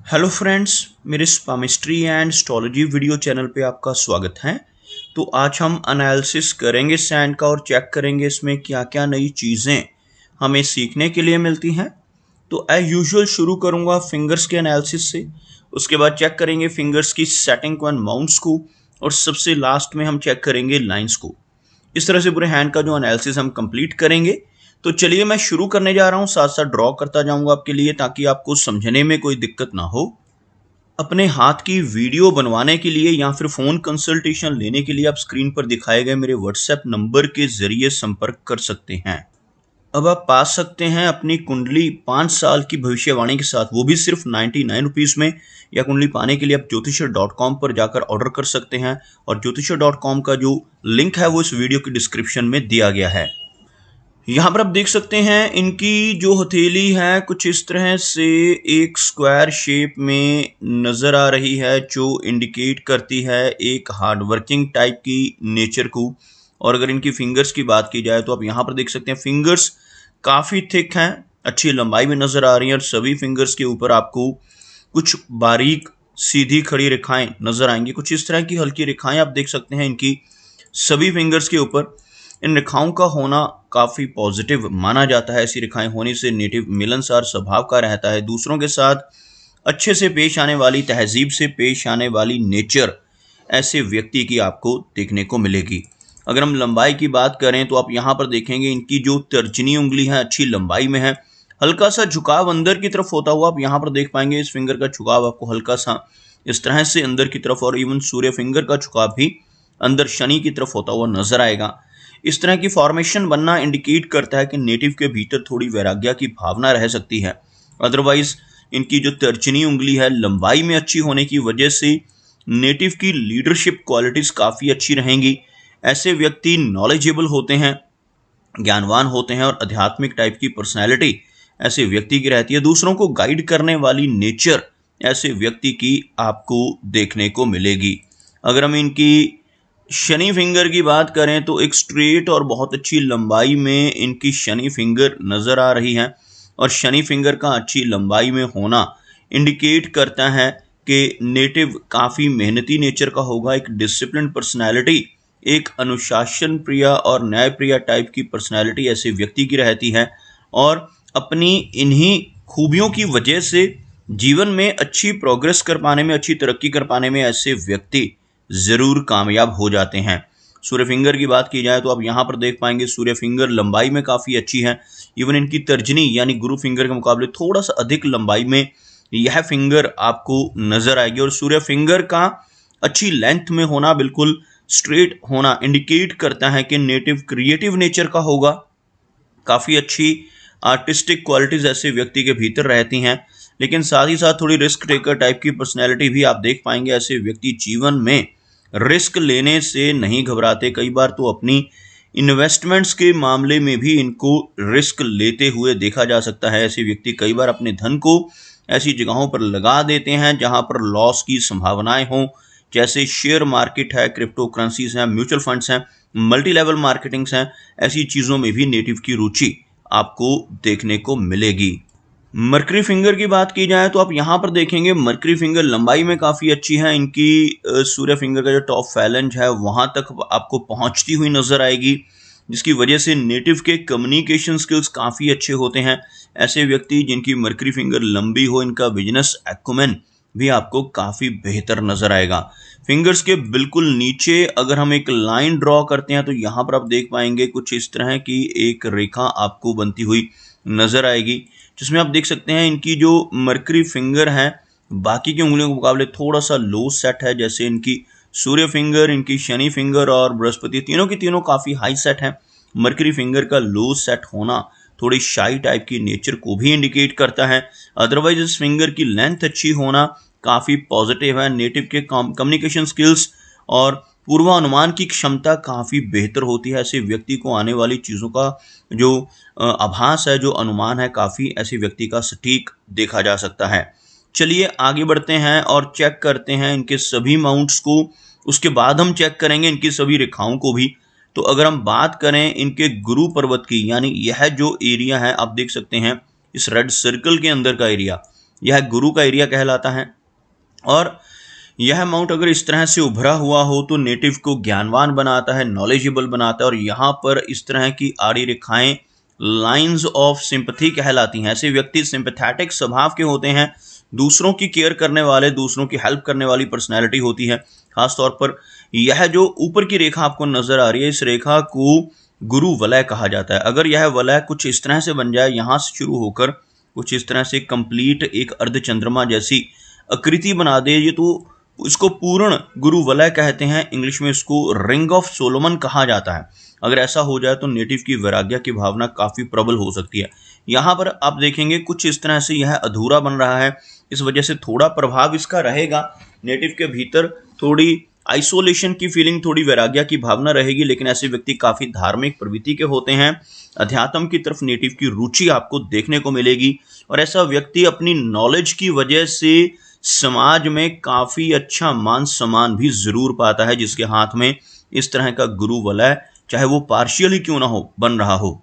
Hello friends, मेरे स्पामिस्ट्री and astrology video channel पे आपका स्वागत है। तो आज हम एनालिसिस करेंगे सैंड का और चेक करेंगे इसमें क्या क्या नई चीज़ें हमें सीखने के लिए मिलती हैं। तो एज यूजुअल शुरू करूंगा फिंगर्स के एनालिसिस से, उसके बाद चेक करेंगे फिंगर्स की सेटिंग को एंड माउंट्स को, और सबसे लास्ट में हम चेक करेंगे लाइंस को। इस तरह से पूरे हैंड का जो एनालिसिस हम कंप्लीट करेंगे। तो चलिए मैं शुरू करने जा रहा हूँ, साथ साथ ड्रॉ करता जाऊंगा आपके लिए ताकि आपको समझने में कोई दिक्कत ना हो। अपने हाथ की वीडियो बनवाने के लिए या फिर फ़ोन कंसल्टेशन लेने के लिए आप स्क्रीन पर दिखाए गए मेरे व्हाट्सएप नंबर के ज़रिए संपर्क कर सकते हैं। अब आप पा सकते हैं अपनी कुंडली 5 साल की भविष्यवाणी के साथ, वो भी सिर्फ 99 रुपीज़ में। या कुंडली पाने के लिए आप ज्योतिषर.com पर जाकर ऑर्डर कर सकते हैं, और ज्योतिषर.com का जो लिंक है वो इस वीडियो की डिस्क्रिप्शन में दिया गया है। यहाँ पर आप देख सकते हैं इनकी जो हथेली है कुछ इस तरह से एक स्क्वायर शेप में नज़र आ रही है, जो इंडिकेट करती है एक हार्ड वर्किंग टाइप की नेचर को। और अगर इनकी फिंगर्स की बात की जाए तो आप यहाँ पर देख सकते हैं फिंगर्स काफ़ी थिक हैं, अच्छी लंबाई में नज़र आ रही हैं, और सभी फिंगर्स के ऊपर आपको कुछ बारीक सीधी खड़ी रेखाएं नज़र आएंगी। कुछ इस तरह की हल्की रेखाएं आप देख सकते हैं इनकी सभी फिंगर्स के ऊपर। इन रेखाओं का होना काफ़ी पॉजिटिव माना जाता है। ऐसी रेखाएं होने से नेटिव मिलनसार स्वभाव का रहता है, दूसरों के साथ अच्छे से पेश आने वाली, तहजीब से पेश आने वाली नेचर ऐसे व्यक्ति की आपको देखने को मिलेगी। अगर हम लंबाई की बात करें तो आप यहाँ पर देखेंगे इनकी जो तर्जनी उंगली है अच्छी लंबाई में है। हल्का सा झुकाव अंदर की तरफ होता हुआ आप यहाँ पर देख पाएंगे, इस फिंगर का झुकाव आपको हल्का सा इस तरह से अंदर की तरफ, और इवन सूर्य फिंगर का झुकाव भी अंदर शनि की तरफ होता हुआ नजर आएगा। इस तरह की फॉर्मेशन बनना इंडिकेट करता है कि नेटिव के भीतर थोड़ी वैराग्य की भावना रह सकती है। अदरवाइज इनकी जो तर्जनी उंगली है लंबाई में अच्छी होने की वजह से नेटिव की लीडरशिप क्वालिटीज काफ़ी अच्छी रहेंगी। ऐसे व्यक्ति नॉलेजेबल होते हैं, ज्ञानवान होते हैं, और आध्यात्मिक टाइप की पर्सनैलिटी ऐसे व्यक्ति की रहती है। दूसरों को गाइड करने वाली नेचर ऐसे व्यक्ति की आपको देखने को मिलेगी। अगर हम इनकी शनि फिंगर की बात करें तो एक स्ट्रेट और बहुत अच्छी लंबाई में इनकी शनि फिंगर नज़र आ रही है, और शनि फिंगर का अच्छी लंबाई में होना इंडिकेट करता है कि नेटिव काफ़ी मेहनती नेचर का होगा, एक डिसिप्लिन पर्सनैलिटी, एक अनुशासन प्रिय और न्याय प्रिय टाइप की पर्सनैलिटी ऐसे व्यक्ति की रहती है। और अपनी इन्हीं खूबियों की वजह से जीवन में अच्छी प्रोग्रेस कर पाने में, अच्छी तरक्की कर पाने में ऐसे व्यक्ति ज़रूर कामयाब हो जाते हैं। सूर्य फिंगर की बात की जाए तो आप यहाँ पर देख पाएंगे सूर्य फिंगर लंबाई में काफ़ी अच्छी है। इवन इनकी तर्जनी यानी गुरु फिंगर के मुकाबले थोड़ा सा अधिक लंबाई में यह फिंगर आपको नज़र आएगी, और सूर्य फिंगर का अच्छी लेंथ में होना, बिल्कुल स्ट्रेट होना इंडिकेट करता है कि नेटिव क्रिएटिव नेचर का होगा। काफ़ी अच्छी आर्टिस्टिक क्वालिटीज़ ऐसे व्यक्ति के भीतर रहती हैं, लेकिन साथ ही साथ थोड़ी रिस्क टेकर टाइप की पर्सनैलिटी भी आप देख पाएंगे। ऐसे व्यक्ति जीवन में रिस्क लेने से नहीं घबराते, कई बार तो अपनी इन्वेस्टमेंट्स के मामले में भी इनको रिस्क लेते हुए देखा जा सकता है। ऐसे व्यक्ति कई बार अपने धन को ऐसी जगहों पर लगा देते हैं जहां पर लॉस की संभावनाएं हों, जैसे शेयर मार्केट है, क्रिप्टो करेंसीज हैं, म्यूचुअल फंड्स हैं, मल्टी लेवल मार्केटिंग्स हैं। ऐसी चीज़ों में भी नेटिव की रुचि आपको देखने को मिलेगी। मरकरी फिंगर की बात की जाए तो आप यहाँ पर देखेंगे मरकरी फिंगर लंबाई में काफ़ी अच्छी है। इनकी सूर्य फिंगर का जो टॉप फैलेंज है वहाँ तक आपको पहुँचती हुई नज़र आएगी, जिसकी वजह से नेटिव के कम्युनिकेशन स्किल्स काफ़ी अच्छे होते हैं। ऐसे व्यक्ति जिनकी मरकरी फिंगर लंबी हो, इनका बिजनेस एक्यूमेन भी आपको काफ़ी बेहतर नज़र आएगा। फिंगर्स के बिल्कुल नीचे अगर हम एक लाइन ड्रॉ करते हैं तो यहाँ पर आप देख पाएंगे कुछ इस तरह की एक रेखा आपको बनती हुई नज़र आएगी, जिसमें आप देख सकते हैं इनकी जो मरकरी फिंगर है बाकी की उंगलियों के मुकाबले थोड़ा सा लो सेट है। जैसे इनकी सूर्य फिंगर, इनकी शनि फिंगर और बृहस्पति, तीनों की तीनों काफ़ी हाई सेट है। मरकरी फिंगर का लो सेट होना थोड़ी शाई टाइप की नेचर को भी इंडिकेट करता है। अदरवाइज इस फिंगर की लेंथ अच्छी होना काफ़ी पॉजिटिव है। नेटिव के कम्युनिकेशन स्किल्स और पूर्वानुमान की क्षमता काफ़ी बेहतर होती है। ऐसे व्यक्ति को आने वाली चीज़ों का जो आभास है, जो अनुमान है, काफ़ी ऐसे व्यक्ति का सटीक देखा जा सकता है। चलिए आगे बढ़ते हैं और चेक करते हैं इनके सभी माउंट्स को। उसके बाद हम चेक करेंगे इनकी सभी रेखाओं को भी। तो अगर हम बात करें इनके गुरु पर्वत की, यानी यह जो एरिया है आप देख सकते हैं इस रेड सर्कल के अंदर का एरिया, यह गुरु का एरिया कहलाता है। और यह माउंट अगर इस तरह से उभरा हुआ हो तो नेटिव को ज्ञानवान बनाता है, नॉलेजेबल बनाता है। और यहाँ पर इस तरह की आड़ी रेखाएं लाइंस ऑफ सिंपैथी कहलाती हैं। ऐसे व्यक्ति सिंपैथेटिक स्वभाव के होते हैं, दूसरों की केयर करने वाले, दूसरों की हेल्प करने वाली पर्सनैलिटी होती है। खासतौर पर यह जो ऊपर की रेखा आपको नजर आ रही है, इस रेखा को गुरु वलय कहा जाता है। अगर यह वलय कुछ इस तरह से बन जाए, यहाँ से शुरू होकर कुछ इस तरह से कंप्लीट एक अर्धचंद्रमा जैसी आकृति बना दे, ये तो इसको पूर्ण गुरु वलय कहते हैं। इंग्लिश में इसको रिंग ऑफ सोलोमन कहा जाता है। अगर ऐसा हो जाए तो नेटिव की वैराग्य की भावना काफी प्रबल हो सकती है। यहाँ पर आप देखेंगे कुछ इस तरह से यह अधूरा बन रहा है, इस वजह से थोड़ा प्रभाव इसका रहेगा। नेटिव के भीतर थोड़ी आइसोलेशन की फीलिंग, थोड़ी वैराग्य की भावना रहेगी, लेकिन ऐसे व्यक्ति काफी धार्मिक प्रवृत्ति के होते हैं। अध्यात्म की तरफ नेटिव की रुचि आपको देखने को मिलेगी। और ऐसा व्यक्ति अपनी नॉलेज की वजह से समाज में काफी अच्छा मान सम्मान भी जरूर पाता है, जिसके हाथ में इस तरह का गुरु वलय, चाहे वो पार्शियली क्यों ना हो, बन रहा हो।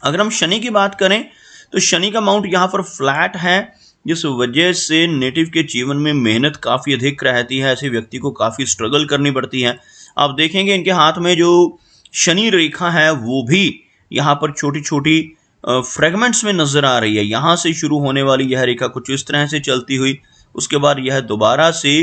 अगर हम शनि की बात करें तो शनि का माउंट यहाँ पर फ्लैट है, जिस वजह से नेटिव के जीवन में मेहनत काफ़ी अधिक रहती है। ऐसे व्यक्ति को काफ़ी स्ट्रगल करनी पड़ती है। आप देखेंगे इनके हाथ में जो शनि रेखा है वो भी यहाँ पर छोटी छोटी फ्रेगमेंट्स में नजर आ रही है। यहाँ से शुरू होने वाली यह रेखा कुछ इस तरह से चलती हुई, उसके बाद यह दोबारा से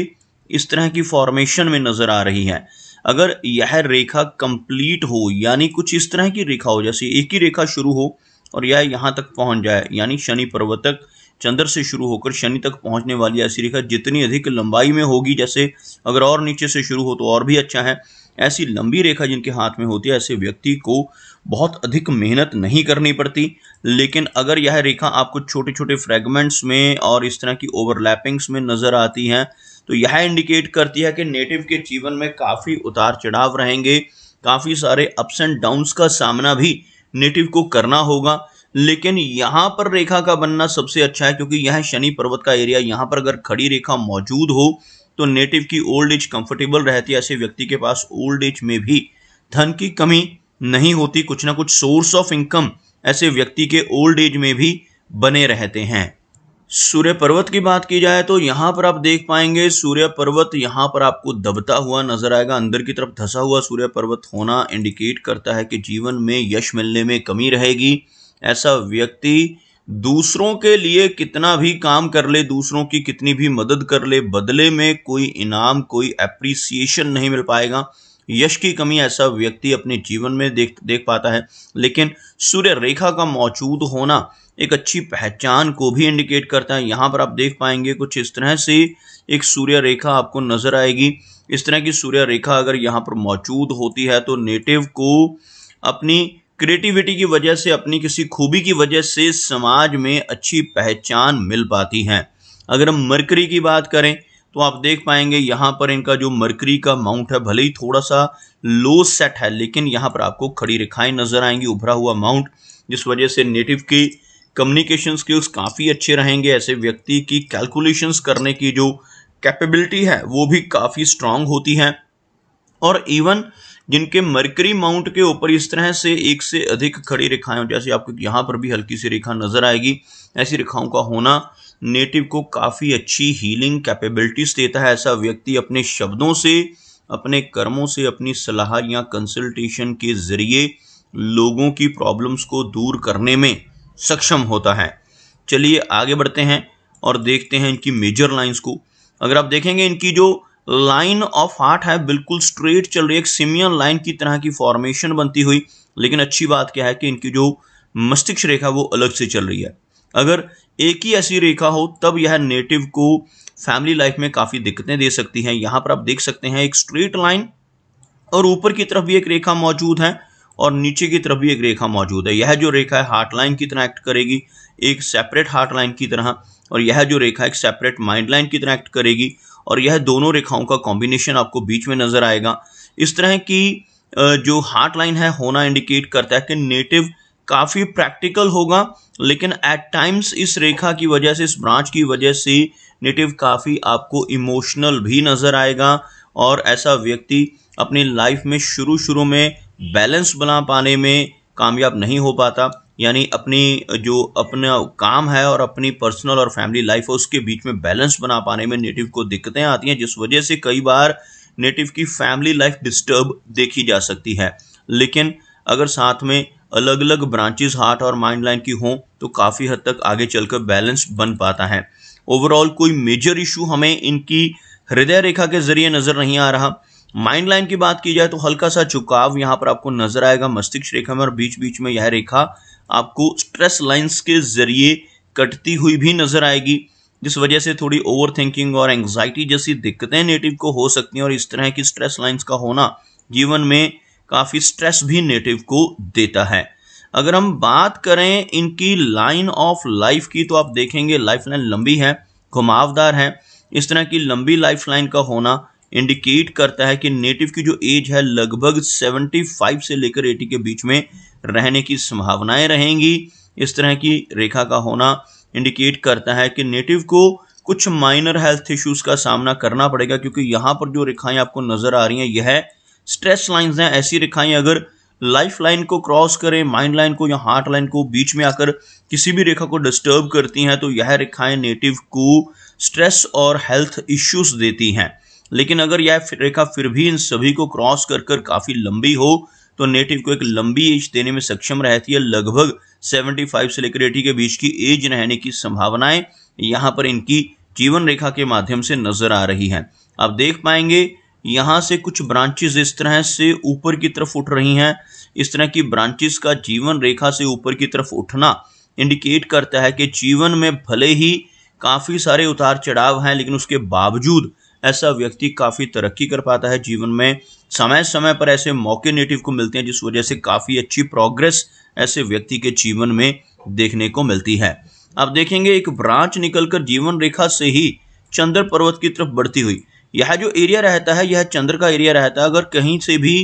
इस तरह की फॉर्मेशन में नजर आ रही है। अगर यह रेखा कंप्लीट हो, यानी कुछ इस तरह की रेखा हो, जैसे एक ही रेखा शुरू हो और यह यहाँ तक पहुँच जाए, यानी शनि पर्वतक चंद्र से शुरू होकर शनि तक पहुंचने वाली ऐसी रेखा जितनी अधिक लंबाई में होगी, जैसे अगर और नीचे से शुरू हो तो और भी अच्छा है, ऐसी लंबी रेखा जिनके हाथ में होती है, ऐसे व्यक्ति को बहुत अधिक मेहनत नहीं करनी पड़ती। लेकिन अगर यह रेखा आपको छोटे छोटे फ्रेगमेंट्स में और इस तरह की ओवरलैपिंग्स में नजर आती है तो यह इंडिकेट करती है कि नेटिव के जीवन में काफ़ी उतार चढ़ाव रहेंगे, काफ़ी सारे अप्स एंड डाउन्स का सामना भी नेटिव को करना होगा। लेकिन यहाँ पर रेखा का बनना सबसे अच्छा है, क्योंकि यह शनि पर्वत का एरिया, यहाँ पर अगर खड़ी रेखा मौजूद हो तो नेटिव की ओल्ड एज कंफर्टेबल रहती है। ऐसे व्यक्ति के पास ओल्ड एज में भी धन की कमी नहीं होती, कुछ ना कुछ सोर्स ऑफ इनकम ऐसे व्यक्ति के ओल्ड एज में भी बने रहते हैं। सूर्य पर्वत की बात की जाए तो यहाँ पर आप देख पाएंगे सूर्य पर्वत यहाँ पर आपको दबता हुआ नजर आएगा। अंदर की तरफ धंसा हुआ सूर्य पर्वत होना इंडिकेट करता है कि जीवन में यश मिलने में कमी रहेगी। ऐसा व्यक्ति दूसरों के लिए कितना भी काम कर ले, दूसरों की कितनी भी मदद कर ले, बदले में कोई इनाम, कोई एप्रिसिएशन नहीं मिल पाएगा। यश की कमी ऐसा व्यक्ति अपने जीवन में देख पाता है। लेकिन सूर्य रेखा का मौजूद होना एक अच्छी पहचान को भी इंडिकेट करता है। यहाँ पर आप देख पाएंगे कुछ इस तरह से एक सूर्य रेखा आपको नजर आएगी। इस तरह की सूर्य रेखा अगर यहाँ पर मौजूद होती है तो नेटिव को अपनी क्रिएटिविटी की वजह से, अपनी किसी खूबी की वजह से समाज में अच्छी पहचान मिल पाती है। अगर हम मरकरी की बात करें तो आप देख पाएंगे यहाँ पर इनका जो मरकरी का माउंट है भले ही थोड़ा सा लो सेट है, लेकिन यहाँ पर आपको खड़ी रेखाएं नजर आएंगी, उभरा हुआ माउंट, जिस वजह से नेटिव की कम्युनिकेशन स्किल्स काफ़ी अच्छे रहेंगे। ऐसे व्यक्ति की कैलकुलेशंस करने की जो कैपेबिलिटी है वो भी काफ़ी स्ट्रांग होती है। और इवन जिनके मरकरी माउंट के ऊपर इस तरह से एक से अधिक खड़ी रेखाएं हो, जैसे आपको यहाँ पर भी हल्की सी रेखा नजर आएगी, ऐसी रेखाओं का होना नेटिव को काफ़ी अच्छी हीलिंग कैपेबिलिटीज देता है। ऐसा व्यक्ति अपने शब्दों से, अपने कर्मों से, अपनी सलाह या कंसल्टेशन के जरिए लोगों की प्रॉब्लम्स को दूर करने में सक्षम होता है। चलिए आगे बढ़ते हैं और देखते हैं इनकी मेजर लाइंस को। अगर आप देखेंगे इनकी जो लाइन ऑफ हार्ट है बिल्कुल स्ट्रेट चल रही है, एक सिमियन लाइन की तरह की फॉर्मेशन बनती हुई। लेकिन अच्छी बात क्या है कि इनकी जो मस्तिष्क रेखा वो अलग से चल रही है। अगर एक ही ऐसी रेखा हो तब यह नेटिव को फैमिली लाइफ में काफ़ी दिक्कतें दे सकती हैं। यहाँ पर आप देख सकते हैं एक स्ट्रेट लाइन और ऊपर की तरफ भी एक रेखा मौजूद है और नीचे की तरफ भी एक रेखा मौजूद है। यह जो रेखा है हार्ट लाइन की तरह एक्ट करेगी, एक सेपरेट हार्ट लाइन की तरह, और यह जो रेखा एक सेपरेट माइंड लाइन की तरह एक्ट करेगी। और यह दोनों रेखाओं का कॉम्बिनेशन आपको बीच में नजर आएगा। इस तरह की जो हार्ट लाइन है होना इंडिकेट करता है कि नेटिव काफ़ी प्रैक्टिकल होगा, लेकिन एट टाइम्स इस रेखा की वजह से, इस ब्रांच की वजह से नेटिव काफ़ी आपको इमोशनल भी नजर आएगा। और ऐसा व्यक्ति अपनी लाइफ में शुरू में बैलेंस बना पाने में कामयाब नहीं हो पाता। यानी अपनी जो अपना काम है और अपनी पर्सनल और फैमिली लाइफ है उसके बीच में बैलेंस बना पाने में नेटिव को दिक्कतें आती हैं, जिस वजह से कई बार नेटिव की फैमिली लाइफ डिस्टर्ब देखी जा सकती है। लेकिन अगर साथ में अलग अलग ब्रांचेस हार्ट और माइंड लाइन की हों तो काफ़ी हद तक आगे चलकर बैलेंस बन पाता है। ओवरऑल कोई मेजर इशू हमें इनकी हृदय रेखा के जरिए नजर नहीं आ रहा। माइंड लाइन की बात की जाए तो हल्का सा झुकाव यहाँ पर आपको नजर आएगा मस्तिष्क रेखा में, और बीच बीच में यह रेखा आपको स्ट्रेस लाइंस के जरिए कटती हुई भी नजर आएगी, जिस वजह से थोड़ी ओवर थिंकिंग और एंग्जाइटी जैसी दिक्कतें नेटिव को हो सकती हैं। और इस तरह की स्ट्रेस लाइंस का होना जीवन में काफ़ी स्ट्रेस भी नेटिव को देता है। अगर हम बात करें इनकी लाइन ऑफ लाइफ की तो आप देखेंगे लाइफ लाइन लंबी है, घुमावदार है। इस तरह की लंबी लाइफ लाइन का होना इंडिकेट करता है कि नेटिव की जो एज है लगभग 75 से लेकर 80 के बीच में रहने की संभावनाएं रहेंगी। इस तरह की रेखा का होना इंडिकेट करता है कि नेटिव को कुछ माइनर हेल्थ इश्यूज का सामना करना पड़ेगा, क्योंकि यहाँ पर जो रेखाएं आपको नजर आ रही हैं यह स्ट्रेस लाइंस हैं। ऐसी रेखाएं अगर लाइफ लाइन को क्रॉस करें, माइंड लाइन को या हार्ट लाइन को बीच में आकर किसी भी रेखा को डिस्टर्ब करती हैं तो यह रेखाएं नेटिव को स्ट्रेस और हेल्थ इश्यूज देती हैं। लेकिन अगर यह रेखा फिर भी इन सभी को क्रॉस कर कर काफ़ी लंबी हो तो नेटिव को एक लंबी एज देने में सक्षम रहती है। लगभग 75 से लेकर 80 के बीच की एज रहने की संभावनाएं यहाँ पर इनकी जीवन रेखा के माध्यम से नजर आ रही हैं। आप देख पाएंगे यहाँ से कुछ ब्रांचेस इस तरह से ऊपर की तरफ उठ रही हैं। इस तरह की ब्रांचेस का जीवन रेखा से ऊपर की तरफ उठना इंडिकेट करता है कि जीवन में भले ही काफ़ी सारे उतार चढ़ाव हैं, लेकिन उसके बावजूद ऐसा व्यक्ति काफ़ी तरक्की कर पाता है जीवन में। समय समय पर ऐसे मौके नेटिव को मिलते हैं जिस वजह से काफ़ी अच्छी प्रोग्रेस ऐसे व्यक्ति के जीवन में देखने को मिलती है। आप देखेंगे एक ब्रांच निकलकर जीवन रेखा से ही चंद्र पर्वत की तरफ बढ़ती हुई, यह जो एरिया रहता है यह चंद्र का एरिया रहता है। अगर कहीं से भी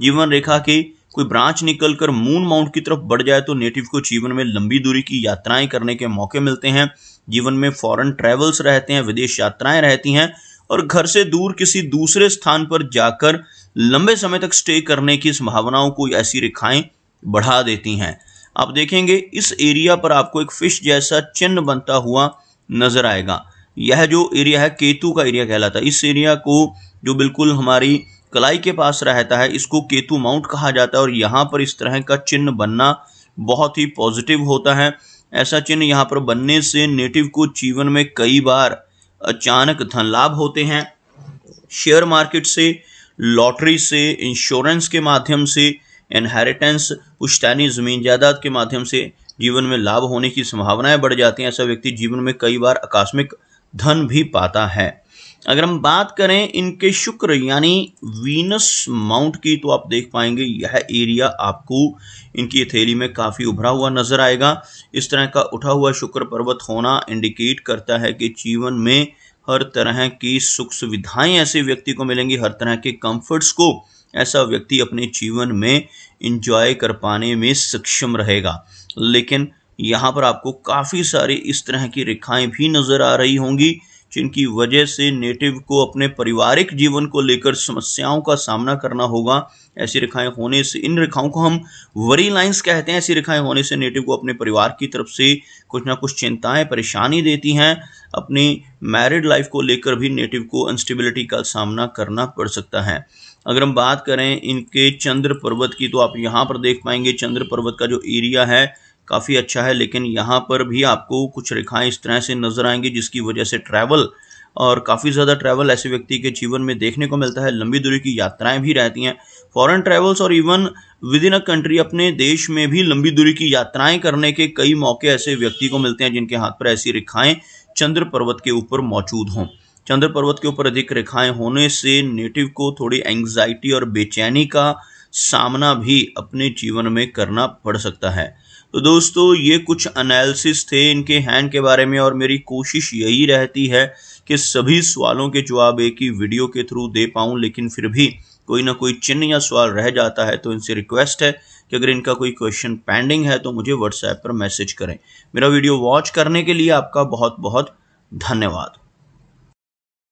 जीवन रेखा के कोई ब्रांच निकलकर मून माउंट की तरफ बढ़ जाए तो नेटिव को जीवन में लंबी दूरी की यात्राएं करने के मौके मिलते हैं। जीवन में फॉरेन ट्रैवल्स रहते हैं, विदेश यात्राएं रहती हैं, और घर से दूर किसी दूसरे स्थान पर जाकर लंबे समय तक स्टे करने की संभावनाओं को ऐसी रेखाएं बढ़ा देती हैं। आप देखेंगे इस एरिया पर आपको एक फिश जैसा चिन्ह बनता हुआ नजर आएगा। यह जो एरिया है केतु का एरिया कहलाता है। इस एरिया को जो बिल्कुल हमारी कलाई के पास रहता है इसको केतु माउंट कहा जाता है, और यहाँ पर इस तरह का चिन्ह बनना बहुत ही पॉजिटिव होता है। ऐसा चिन्ह यहाँ पर बनने से नेटिव को जीवन में कई बार अचानक धन लाभ होते हैं। शेयर मार्केट से, लॉटरी से, इंश्योरेंस के माध्यम से, इनहेरिटेंस, पुश्तैनी ज़मीन जायदाद के माध्यम से जीवन में लाभ होने की संभावनाएं बढ़ जाती हैं। ऐसा व्यक्ति जीवन में कई बार आकस्मिक धन भी पाता है। अगर हम बात करें इनके शुक्र यानी वीनस माउंट की तो आप देख पाएंगे यह एरिया आपको इनकी हथेली में काफ़ी उभरा हुआ नजर आएगा। इस तरह का उठा हुआ शुक्र पर्वत होना इंडिकेट करता है कि जीवन में हर तरह की सुख सुविधाएं ऐसे व्यक्ति को मिलेंगी, हर तरह के कंफर्ट्स को ऐसा व्यक्ति अपने जीवन में इंजॉय कर पाने में सक्षम रहेगा। लेकिन यहाँ पर आपको काफ़ी सारी इस तरह की रेखाएं भी नज़र आ रही होंगी जिनकी वजह से नेटिव को अपने पारिवारिक जीवन को लेकर समस्याओं का सामना करना होगा। ऐसी रेखाएं होने से, इन रेखाओं को हम वरी लाइंस कहते हैं, ऐसी रेखाएं होने से नेटिव को अपने परिवार की तरफ से कुछ ना कुछ चिंताएं परेशानी देती हैं। अपनी मैरिड लाइफ को लेकर भी नेटिव को अनस्टेबिलिटी का सामना करना पड़ सकता है। अगर हम बात करें इनके चंद्र पर्वत की तो आप यहाँ पर देख पाएंगे चंद्र पर्वत का जो एरिया है काफ़ी अच्छा है, लेकिन यहाँ पर भी आपको कुछ रेखाएं इस तरह से नजर आएंगी जिसकी वजह से ट्रैवल और काफ़ी ज़्यादा ट्रैवल ऐसे व्यक्ति के जीवन में देखने को मिलता है। लंबी दूरी की यात्राएं भी रहती हैं, फॉरेन ट्रैवल्स, और even with in a country अपने देश में भी लंबी दूरी की यात्राएं करने के कई मौके ऐसे व्यक्ति को मिलते हैं जिनके हाथ पर ऐसी रेखाएं चंद्र पर्वत के ऊपर मौजूद हों। चंद्र पर्वत के ऊपर अधिक रेखाएं होने से नेटिव को थोड़ी एंग्जाइटी और बेचैनी का सामना भी अपने जीवन में करना पड़ सकता है। तो दोस्तों ये कुछ एनालिसिस थे इनके हैंड के बारे में, और मेरी कोशिश यही रहती है कि सभी सवालों के जवाब एक ही वीडियो के थ्रू दे पाऊँ, लेकिन फिर भी कोई ना कोई चिन्ह या सवाल रह जाता है तो इनसे रिक्वेस्ट है कि अगर इनका कोई क्वेश्चन पेंडिंग है तो मुझे व्हाट्सएप पर मैसेज करें। मेरा वीडियो वॉच करने के लिए आपका बहुत बहुत धन्यवाद।